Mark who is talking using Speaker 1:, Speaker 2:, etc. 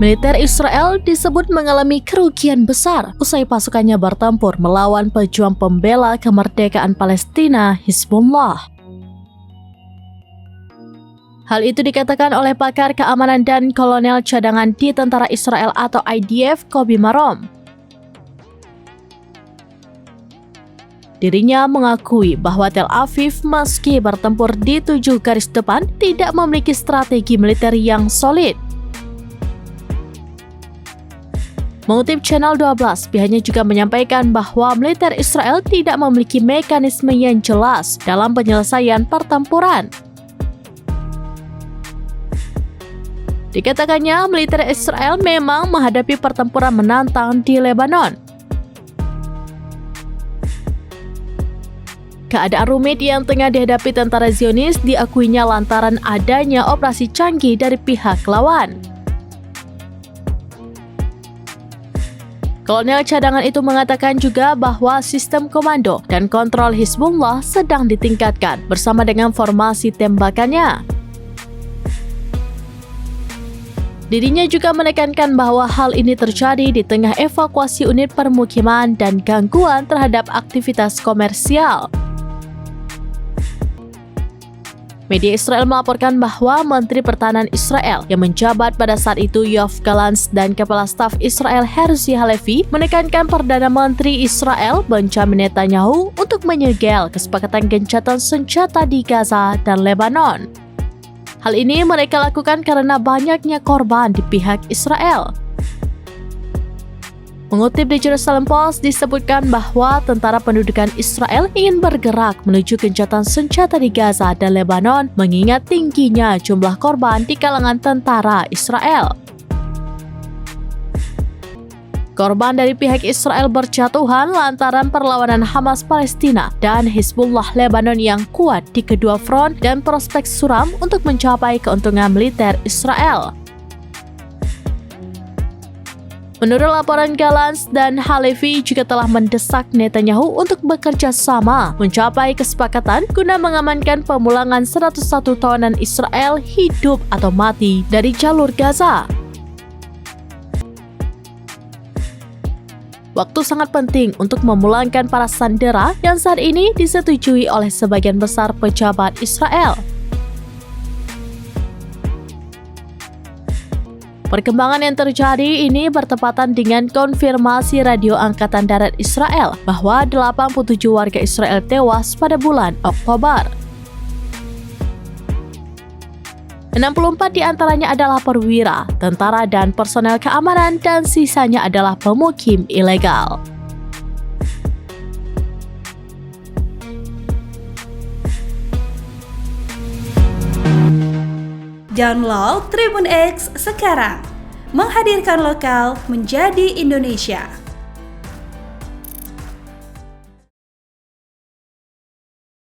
Speaker 1: Militer Israel disebut mengalami kerugian besar usai pasukannya bertempur melawan pejuang pembela kemerdekaan Palestina, Hizbullah. Hal itu dikatakan oleh pakar keamanan dan kolonel cadangan di tentara Israel atau IDF, Kobi Marom. Dirinya mengakui bahwa Tel Aviv meski bertempur di 7 garis depan tidak memiliki strategi militer yang solid. Mengutip Channel 12, pihaknya juga menyampaikan bahwa militer Israel tidak memiliki mekanisme yang jelas dalam penyelesaian pertempuran. Dikatakannya, militer Israel memang menghadapi pertempuran menantang di Lebanon. Keadaan rumit yang tengah dihadapi tentara Zionis diakuinya lantaran adanya operasi canggih dari pihak lawan. Kolonel cadangan itu mengatakan juga bahwa sistem komando dan kontrol Hizbullah sedang ditingkatkan bersama dengan formasi tembakannya. Dirinya juga menekankan bahwa hal ini terjadi di tengah evakuasi unit permukiman dan gangguan terhadap aktivitas komersial. Media Israel melaporkan bahwa Menteri Pertahanan Israel yang menjabat pada saat itu Yoav Gallant dan Kepala Staf Israel Herzi Halevi menekankan Perdana Menteri Israel Benjamin Netanyahu untuk menyegel kesepakatan gencatan senjata di Gaza dan Lebanon. Hal ini mereka lakukan karena banyaknya korban di pihak Israel. Mengutip di Jerusalem Post disebutkan bahwa tentara pendudukan Israel ingin bergerak menuju gencatan senjata di Gaza dan Lebanon mengingat tingginya jumlah korban di kalangan tentara Israel. Korban dari pihak Israel berjatuhan lantaran perlawanan Hamas Palestina dan Hizbullah Lebanon yang kuat di kedua front dan prospek suram untuk mencapai keuntungan militer Israel. Menurut laporan Gallant dan Halevi juga telah mendesak Netanyahu untuk bekerja sama mencapai kesepakatan guna mengamankan pemulangan 101 tawanan Israel hidup atau mati dari jalur Gaza. Waktu sangat penting untuk memulangkan para sandera yang saat ini disetujui oleh sebagian besar pejabat Israel. Perkembangan yang terjadi ini bertepatan dengan konfirmasi Radio Angkatan Darat Israel bahwa 87 warga Israel tewas pada bulan Oktober. 64 diantaranya adalah perwira, tentara dan personel keamanan dan sisanya adalah pemukim ilegal.
Speaker 2: Download Tribun X sekarang, menghadirkan lokal menjadi Indonesia.